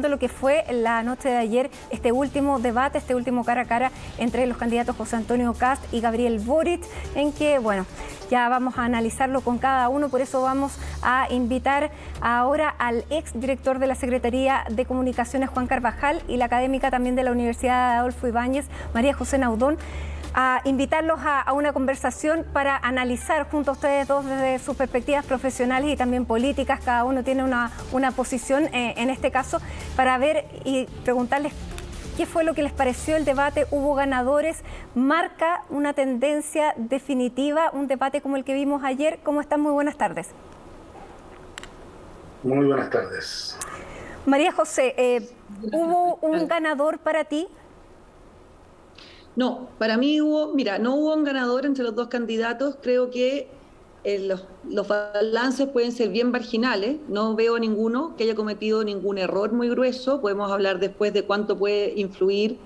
de lo que fue la noche de ayer, este último debate, este último cara a cara entre los candidatos José Antonio Kast y Gabriel Boric, en que, bueno, ya vamos a analizarlo con cada uno, por eso vamos a invitar ahora al ex director de la Secretaría de Comunicaciones, Juan Carvajal, y la académica también de la Universidad Adolfo Ibáñez, María José Naudón, a invitarlos a una conversación para analizar junto a ustedes dos desde sus perspectivas profesionales y también políticas. Cada uno tiene una posición en este caso, para ver y preguntarles qué fue lo que les pareció el debate. ¿Hubo ganadores? ¿Marca una tendencia definitiva un debate como el que vimos ayer? ¿Cómo están? Muy buenas tardes. Muy buenas tardes. María José, ¿hubo un ganador para ti? No, para mí no hubo un ganador entre los dos candidatos. Creo que los balances pueden ser bien marginales. No veo ninguno que haya cometido ningún error muy grueso. Podemos hablar después de cuánto puede influir,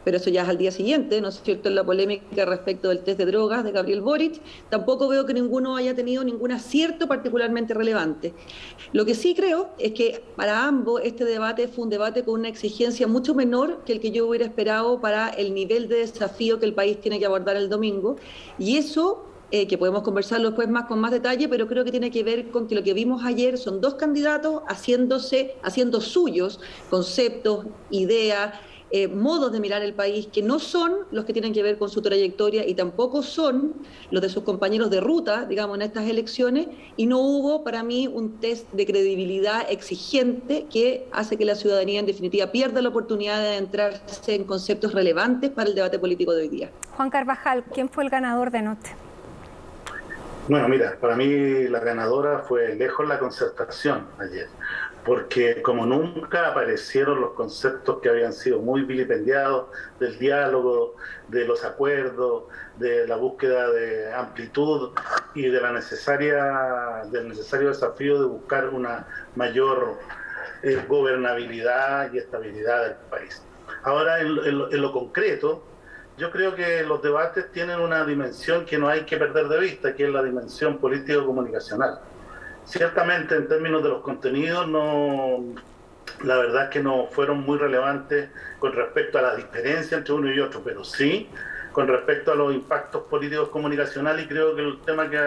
pero eso ya es al día siguiente, ¿no es cierto?, en la polémica respecto del test de drogas de Gabriel Boric. Tampoco veo que ninguno haya tenido ningún acierto particularmente relevante. Lo que sí creo es que para ambos este debate fue un debate con una exigencia mucho menor que el que yo hubiera esperado para el nivel de desafío que el país tiene que abordar el domingo. Y eso, que podemos conversarlo después con más detalle, pero creo que tiene que ver con que lo que vimos ayer son dos candidatos haciendo suyos conceptos, ideas, modos de mirar el país que no son los que tienen que ver con su trayectoria y tampoco son los de sus compañeros de ruta, digamos, en estas elecciones, y no hubo para mí un test de credibilidad exigente que hace que la ciudadanía en definitiva pierda la oportunidad de adentrarse en conceptos relevantes para el debate político de hoy día. Juan Carvajal, ¿quién fue el ganador de anoche? Bueno, mira, para mí la ganadora fue lejos la Concertación ayer, porque como nunca aparecieron los conceptos que habían sido muy vilipendiados del diálogo, de los acuerdos, de la búsqueda de amplitud y de del necesario desafío de buscar una mayor gobernabilidad y estabilidad del país. Ahora, en lo concreto, yo creo que los debates tienen una dimensión que no hay que perder de vista, que es la dimensión político-comunicacional. Ciertamente, en términos de los contenidos, la verdad es que no fueron muy relevantes con respecto a la diferencia entre uno y otro, pero sí con respecto a los impactos políticos comunicacionales, y creo que el tema que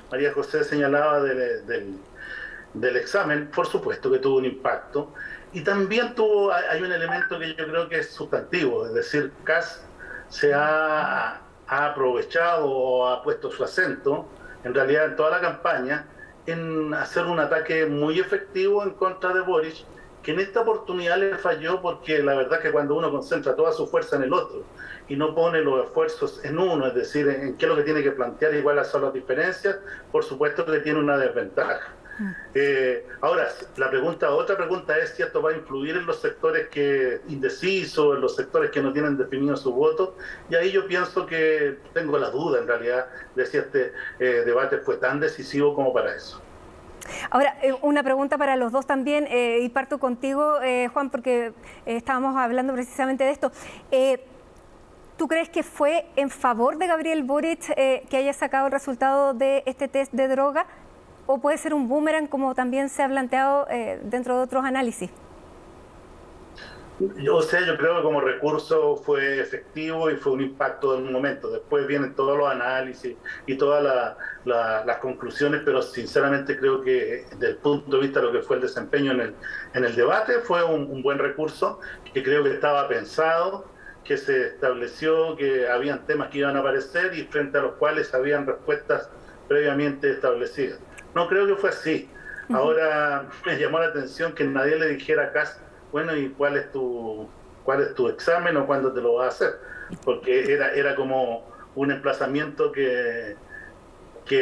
María José señalaba del examen, por supuesto que tuvo un impacto, y también hay un elemento que yo creo que es sustantivo, es decir, Kast se ha aprovechado o ha puesto su acento, en realidad en toda la campaña, en hacer un ataque muy efectivo en contra de Boric, que en esta oportunidad le falló, porque la verdad es que cuando uno concentra toda su fuerza en el otro y no pone los esfuerzos en uno, es decir, en qué es lo que tiene que plantear y cuáles son las diferencias, por supuesto que tiene una desventaja. Ahora, otra pregunta es si esto va a influir en los sectores indecisos, en los sectores que no tienen definido su voto, y ahí yo pienso que tengo la duda en realidad de si este debate fue tan decisivo como para eso. Ahora, una pregunta para los dos también, y parto contigo, Juan, porque estábamos hablando precisamente de esto. ¿Tú crees que fue en favor de Gabriel Boric que haya sacado el resultado de este test de droga? ¿O puede ser un boomerang, como también se ha planteado dentro de otros análisis? Yo creo que como recurso fue efectivo y fue un impacto en un momento. Después vienen todos los análisis y todas las conclusiones, pero sinceramente creo que desde el punto de vista de lo que fue el desempeño en el debate, fue un buen recurso, que creo que estaba pensado, que se estableció que habían temas que iban a aparecer y frente a los cuales habían respuestas previamente establecidas. No creo que fue así. Ahora me llamó la atención que nadie le dijera a Kast, bueno, ¿y cuál es tu examen o cuándo te lo vas a hacer? Porque era como un emplazamiento que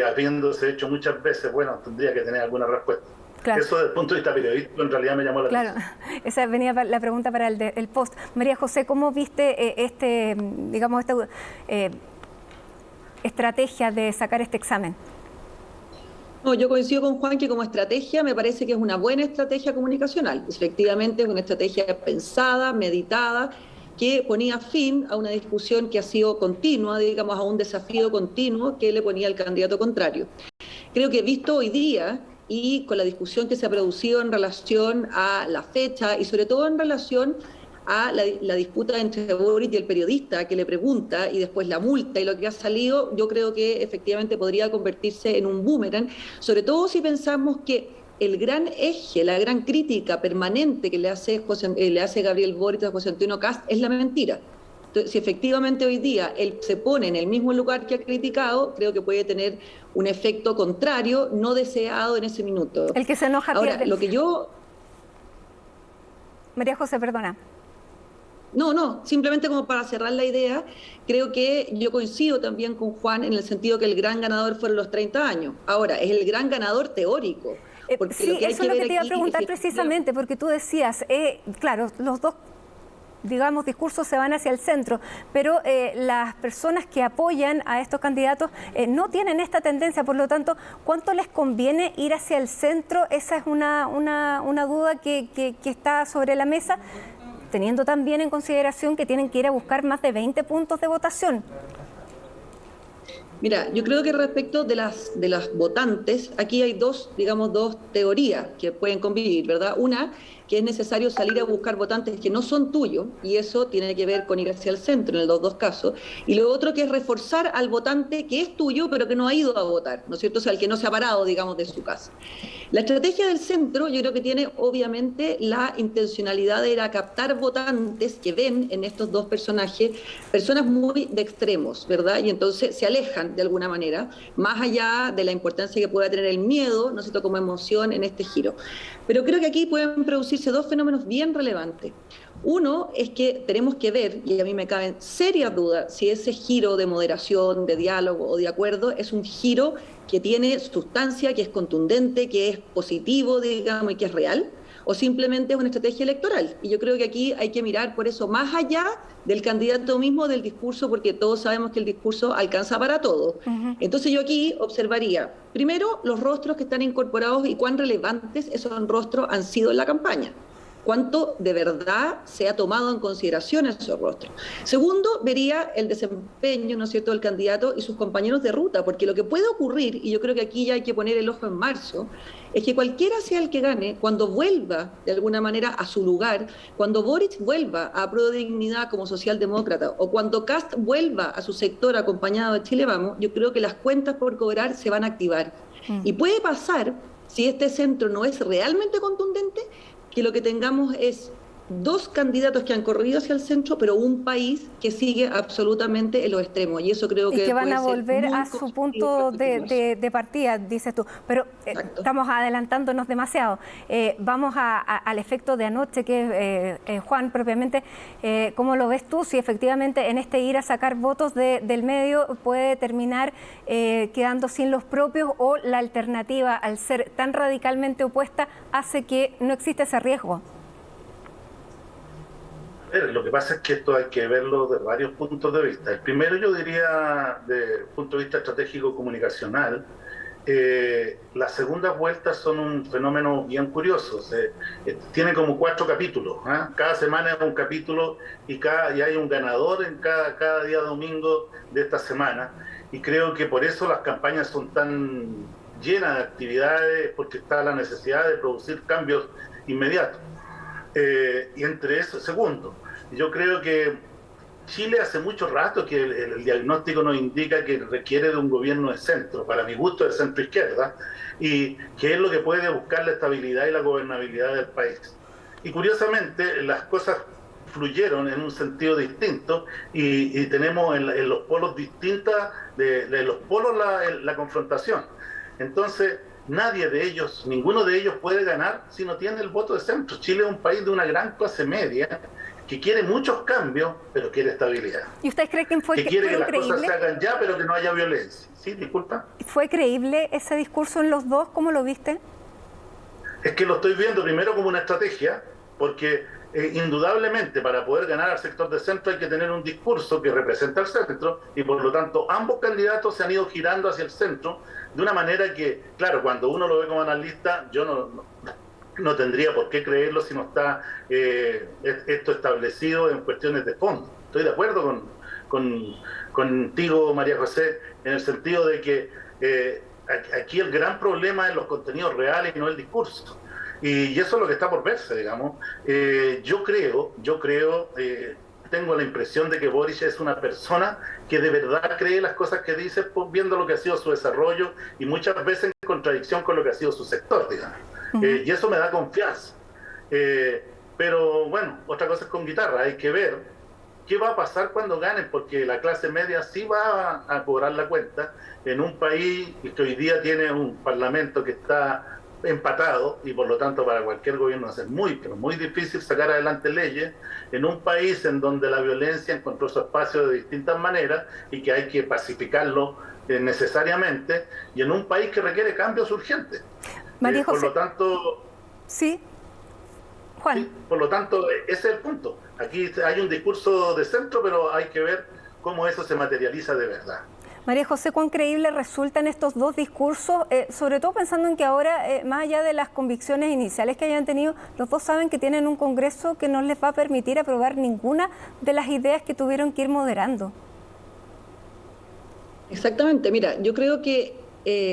habiéndose hecho muchas veces, bueno, tendría que tener alguna respuesta. Claro. Eso desde el punto de vista periodístico en realidad me llamó la atención. Claro, esa venía la pregunta para el post. María José, ¿cómo viste esta estrategia de sacar este examen? No, yo coincido con Juan que como estrategia me parece que es una buena estrategia comunicacional. Efectivamente es una estrategia pensada, meditada, que ponía fin a una discusión que ha sido continua, digamos, a un desafío continuo que le ponía el candidato contrario. Creo que visto hoy día, y con la discusión que se ha producido en relación a la fecha y sobre todo en relación a la disputa entre Boric y el periodista que le pregunta y después la multa y lo que ha salido, yo creo que efectivamente podría convertirse en un boomerang, sobre todo si pensamos que el gran eje, la gran crítica permanente que le hace Gabriel Boric a José Antonio Kast es la mentira. Entonces, si efectivamente hoy día él se pone en el mismo lugar que ha criticado, creo que puede tener un efecto contrario, no deseado en ese minuto. El que se enoja ahora, pierde. Lo que yo... María José, perdona. No, simplemente como para cerrar la idea, creo que yo coincido también con Juan en el sentido que el gran ganador fueron los 30 años. Ahora, es el gran ganador teórico. Sí, eso es lo que te iba a preguntar precisamente, porque tú decías, claro, los dos, digamos, discursos se van hacia el centro, pero las personas que apoyan a estos candidatos no tienen esta tendencia, por lo tanto, ¿cuánto les conviene ir hacia el centro? Esa es una duda que está sobre la mesa, teniendo también en consideración que tienen que ir a buscar más de 20 puntos de votación. Mira, yo creo que respecto de las votantes, aquí hay dos teorías que pueden convivir, ¿verdad? Una, que es necesario salir a buscar votantes que no son tuyos, y eso tiene que ver con ir hacia el centro en los dos casos. Y lo otro, que es reforzar al votante que es tuyo, pero que no ha ido a votar, ¿no es cierto? O sea, el que no se ha parado, digamos, de su casa. La estrategia del centro, yo creo que tiene obviamente la intencionalidad de ir a captar votantes que ven en estos dos personajes personas muy de extremos, ¿verdad? Y entonces se alejan de alguna manera, más allá de la importancia que pueda tener el miedo, ¿no es cierto?, como emoción en este giro. Pero creo que aquí pueden producirse dos fenómenos bien relevantes. Uno es que tenemos que ver, y a mí me caben serias dudas, si ese giro de moderación, de diálogo o de acuerdo es un giro que tiene sustancia, que es contundente, que es positivo, digamos, y que es real, o simplemente es una estrategia electoral. Y yo creo que aquí hay que mirar por eso más allá del candidato mismo, del discurso, porque todos sabemos que el discurso alcanza para todo. Entonces yo aquí observaría, primero, los rostros que están incorporados y cuán relevantes esos rostros han sido en la campaña. Cuánto de verdad se ha tomado en consideración esos rostros. Segundo, vería el desempeño, ¿no es cierto?, del candidato y sus compañeros de ruta, porque lo que puede ocurrir, y yo creo que aquí ya hay que poner el ojo en marzo, es que cualquiera sea el que gane, cuando vuelva de alguna manera a su lugar, cuando Boric vuelva a Pro Dignidad como socialdemócrata, o cuando Kast vuelva a su sector acompañado de Chile Vamos, yo creo que las cuentas por cobrar se van a activar. Y puede pasar, si este centro no es realmente contundente, que lo que tengamos es dos candidatos que han corrido hacia el centro, pero un país que sigue absolutamente en los extremos. Y eso creo que van a volver a su punto de partida, dices tú. Pero estamos adelantándonos demasiado. Vamos al efecto de anoche, que Juan, propiamente, ¿cómo lo ves tú? Si efectivamente en este ir a sacar votos del medio puede terminar quedando sin los propios, o la alternativa, al ser tan radicalmente opuesta, hace que no exista ese riesgo. Lo que pasa es que esto hay que verlo de varios puntos de vista. El primero, yo diría, desde el punto de vista estratégico comunicacional, las segundas vueltas son un fenómeno bien curioso. Tiene como 4 capítulos, ¿eh? Cada semana es un capítulo y hay un ganador en cada día domingo de esta semana. Y creo que por eso las campañas son tan llenas de actividades, porque está la necesidad de producir cambios inmediatos. Y entre eso, segundo, yo creo que Chile hace mucho rato que el diagnóstico nos indica que requiere de un gobierno de centro, para mi gusto de centro izquierda, y que es lo que puede buscar la estabilidad y la gobernabilidad del país. Y curiosamente las cosas fluyeron en un sentido distinto, y tenemos en los polos distintas, de los polos la confrontación. Entonces, ninguno de ellos puede ganar si no tiene el voto de centro. Chile es un país de una gran clase media que quiere muchos cambios, pero quiere estabilidad. ¿Y usted cree que fue quiere que las cosas se hagan ya, pero que no haya violencia? ¿Sí? Disculpa. ¿Fue creíble ese discurso en los dos? ¿Cómo lo viste? Es que lo estoy viendo primero como una estrategia, porque indudablemente para poder ganar al sector de centro hay que tener un discurso que representa al centro, y por lo tanto ambos candidatos se han ido girando hacia el centro de una manera que, claro, cuando uno lo ve como analista, yo no tendría por qué creerlo si no está esto establecido en cuestiones de fondo. Estoy de acuerdo contigo, María José, en el sentido de que aquí el gran problema es los contenidos reales y no el discurso. Y eso es lo que está por verse, digamos. Yo creo, tengo la impresión de que Boric es una persona que de verdad cree las cosas que dice, viendo lo que ha sido su desarrollo y muchas veces en contradicción con lo que ha sido su sector, digamos. Y eso me da confianza. Pero bueno, otra cosa es con guitarra, hay que ver qué va a pasar cuando ganen, porque la clase media sí va a cobrar la cuenta en un país que hoy día tiene un parlamento que está empatado y por lo tanto para cualquier gobierno va a ser pero muy difícil sacar adelante leyes en un país en donde la violencia encontró su espacio de distintas maneras y que hay que pacificarlo necesariamente, y en un país que requiere cambios urgentes. María José. Por lo tanto... Sí. Juan. Sí, por lo tanto, ese es el punto. Aquí hay un discurso de centro, pero hay que ver cómo eso se materializa de verdad. María José, ¿cuán creíbles resultan estos dos discursos? Sobre todo pensando en que ahora, más allá de las convicciones iniciales que hayan tenido, los dos saben que tienen un Congreso que no les va a permitir aprobar ninguna de las ideas que tuvieron que ir moderando. Exactamente, mira, yo creo que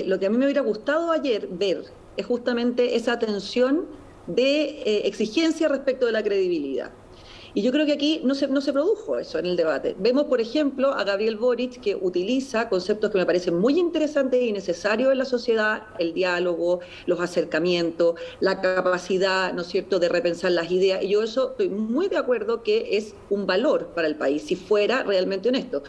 lo que a mí me hubiera gustado ayer ver es justamente esa tensión de exigencia respecto de la credibilidad. Y yo creo que aquí no se produjo eso en el debate. Vemos, por ejemplo, a Gabriel Boric, que utiliza conceptos que me parecen muy interesantes y necesarios en la sociedad: el diálogo, los acercamientos, la capacidad, ¿no es cierto?, de repensar las ideas. Y yo eso estoy muy de acuerdo que es un valor para el país, si fuera realmente honesto.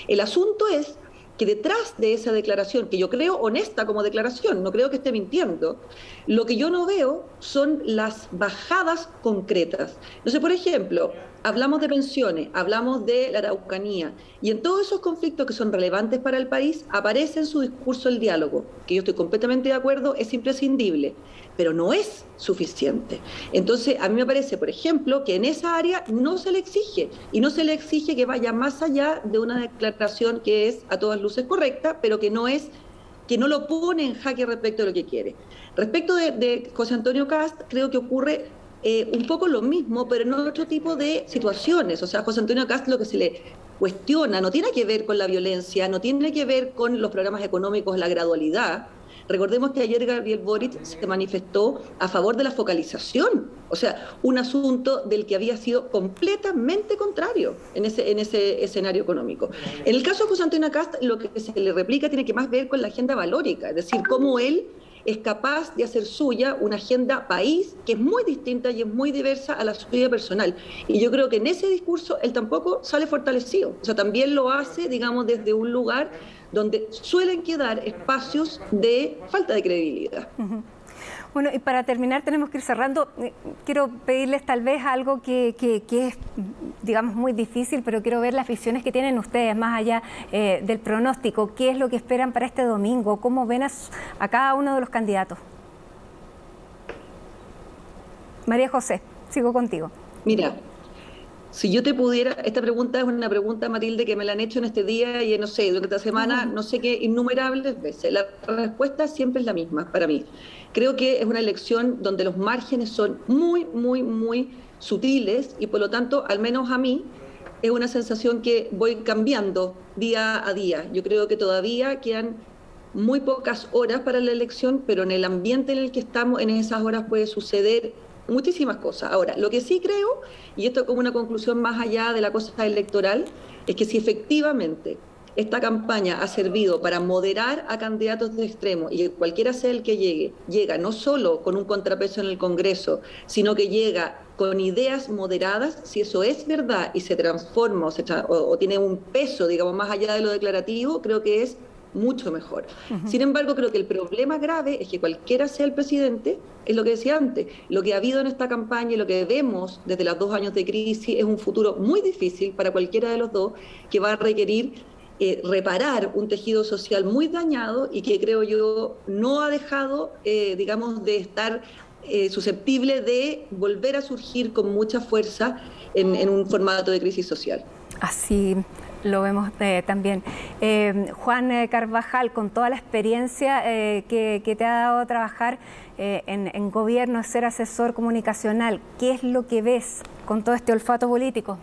El asunto es que detrás de esa declaración, que yo creo honesta como declaración, no creo que esté mintiendo, lo que yo no veo son las bajadas concretas. Entonces, por ejemplo, hablamos de pensiones, hablamos de la Araucanía, y en todos esos conflictos que son relevantes para el país aparece en su discurso el diálogo, que yo estoy completamente de acuerdo, es imprescindible, pero no es suficiente. Entonces, a mí me parece, por ejemplo, que en esa área no se le exige, y no se le exige que vaya más allá de una declaración que es a todas luces correcta, pero que no lo pone en jaque respecto de lo que quiere. Respecto de José Antonio Kast, creo que ocurre un poco lo mismo, pero en otro tipo de situaciones. O sea, José Antonio Kast, lo que se le cuestiona no tiene que ver con la violencia, no tiene que ver con los programas económicos, la gradualidad. Recordemos que ayer Gabriel Boric se manifestó a favor de la focalización, o sea, un asunto del que había sido completamente contrario en ese escenario económico. En el caso de José Antonio Kast, lo que se le replica tiene que más ver con la agenda valórica, es decir, cómo él es capaz de hacer suya una agenda país que es muy distinta y es muy diversa a la suya personal. Y yo creo que en ese discurso él tampoco sale fortalecido. O sea, también lo hace, digamos, desde un lugar donde suelen quedar espacios de falta de credibilidad. Bueno, y para terminar tenemos que ir cerrando. Quiero pedirles tal vez algo que es, digamos, muy difícil, pero quiero ver las visiones que tienen ustedes, más allá del pronóstico. ¿Qué es lo que esperan para este domingo? ¿Cómo ven a cada uno de los candidatos? María José, sigo contigo. Mira, si yo te pudiera, esta pregunta es una pregunta, Matilde, que me la han hecho en este día y no sé, durante esta semana, no sé qué, innumerables veces. La respuesta siempre es la misma para mí. Creo que es una elección donde los márgenes son muy, muy, muy sutiles y por lo tanto, al menos a mí, es una sensación que voy cambiando día a día. Yo creo que todavía quedan muy pocas horas para la elección, pero en el ambiente en el que estamos, en esas horas puede suceder muchísimas cosas. Ahora, lo que sí creo, y esto como una conclusión más allá de la cosa electoral, es que si efectivamente esta campaña ha servido para moderar a candidatos de extremo y que cualquiera sea el que llega no solo con un contrapeso en el Congreso, sino que llega con ideas moderadas, si eso es verdad y se transforma o tiene un peso, digamos, más allá de lo declarativo, creo que es mucho mejor. Sin embargo, creo que el problema grave es que cualquiera sea el presidente, es lo que decía antes, lo que ha habido en esta campaña y lo que vemos desde los 2 años de crisis es un futuro muy difícil para cualquiera de los dos, que va a requerir reparar un tejido social muy dañado y que creo yo no ha dejado, digamos, de estar susceptible de volver a surgir con mucha fuerza en un formato de crisis social. Así lo vemos también. Juan Carvajal, con toda la experiencia que te ha dado trabajar en gobierno, ser asesor comunicacional, ¿qué es lo que ves con todo este olfato político?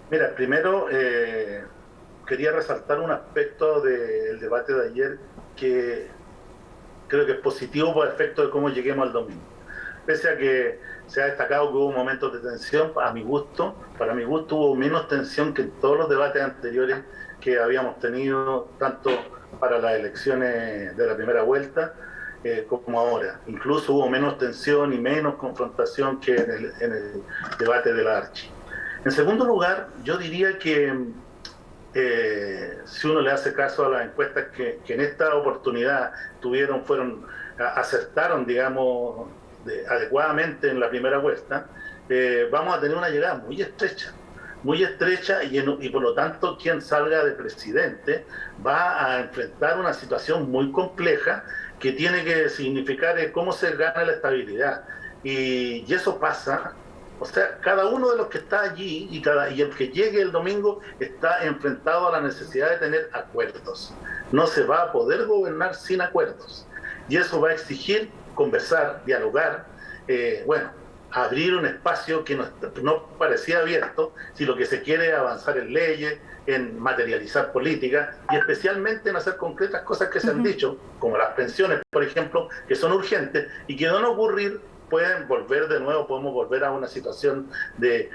Mira, primero quería resaltar un aspecto del debate de ayer que creo que es positivo por efecto de cómo lleguemos al domingo. Pese a que se ha destacado que hubo momentos de tensión, para mi gusto hubo menos tensión que en todos los debates anteriores que habíamos tenido, tanto para las elecciones de la primera vuelta como ahora. Incluso hubo menos tensión y menos confrontación que en el debate de la Archi. En segundo lugar, yo diría que si uno le hace caso a las encuestas que en esta oportunidad acertaron, digamos, adecuadamente en la primera vuelta, vamos a tener una llegada muy estrecha y por lo tanto quien salga de presidente va a enfrentar una situación muy compleja que tiene que significar cómo se gana la estabilidad. Y eso pasa, o sea, cada uno de los que está allí y el que llegue el domingo está enfrentado a la necesidad de tener acuerdos. No se va a poder gobernar sin acuerdos. Y eso va a exigir conversar, dialogar, abrir un espacio que no parecía abierto, si lo que se quiere es avanzar en leyes, en materializar políticas y especialmente en hacer concretas cosas que se han dicho, como las pensiones, por ejemplo, que son urgentes y que de no ocurrir podemos volver a una situación de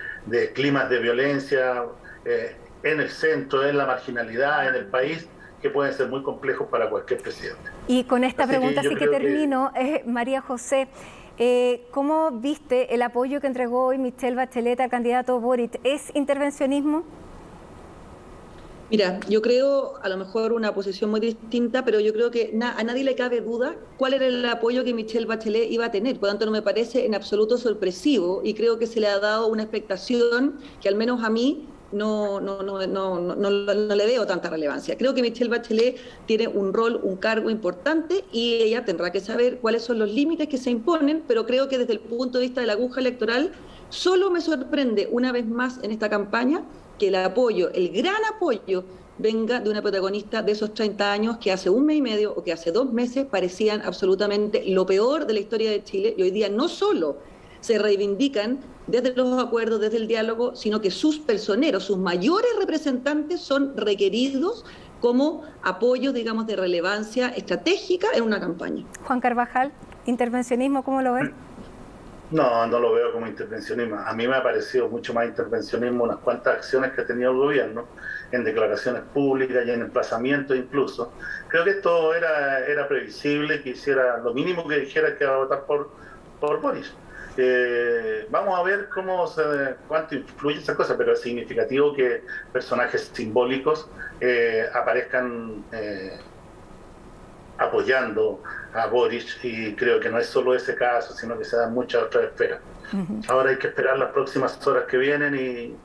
climas de violencia en el centro, en la marginalidad, en el país, que pueden ser muy complejos para cualquier presidente. Y con esta pregunta sí que termino, María José, ¿cómo viste el apoyo que entregó hoy Michelle Bachelet al candidato Boric? ¿Es intervencionismo? Mira, yo creo a lo mejor una posición muy distinta, pero yo creo que a nadie le cabe duda cuál era el apoyo que Michelle Bachelet iba a tener. Por lo tanto, no me parece en absoluto sorpresivo y creo que se le ha dado una expectación que al menos a mí no le veo tanta relevancia. Creo que Michelle Bachelet tiene un rol, un cargo importante y ella tendrá que saber cuáles son los límites que se imponen, pero creo que desde el punto de vista de la aguja electoral, solo me sorprende una vez más en esta campaña que el gran apoyo, venga de una protagonista de esos 30 años que hace un mes y medio o que hace 2 meses parecían absolutamente lo peor de la historia de Chile y hoy día no solo se reivindican desde los acuerdos, desde el diálogo, sino que sus personeros, sus mayores representantes son requeridos como apoyo, digamos, de relevancia estratégica en una campaña. Juan Carvajal, intervencionismo, ¿cómo lo ves? No lo veo como intervencionismo. A mí me ha parecido mucho más intervencionismo unas cuantas acciones que ha tenido el gobierno, en declaraciones públicas y en emplazamientos incluso. Creo que esto era previsible, que hiciera lo mínimo que dijera que va a votar por Boris. Vamos a ver cuánto influye esa cosa, pero es significativo que personajes simbólicos aparezcan apoyando a Boris, y creo que no es solo ese caso, sino que se dan muchas otras esferas. Ahora hay que esperar las próximas horas que vienen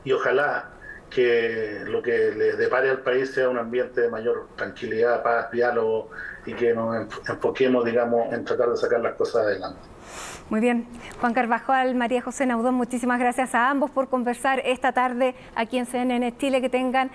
y ojalá que lo que le depare al país sea un ambiente de mayor tranquilidad, paz, diálogo, y que nos enfoquemos, digamos, en tratar de sacar las cosas adelante. Muy bien. Juan Carvajal, María José Naudón, muchísimas gracias a ambos por conversar esta tarde aquí en CNN Chile. Que tengan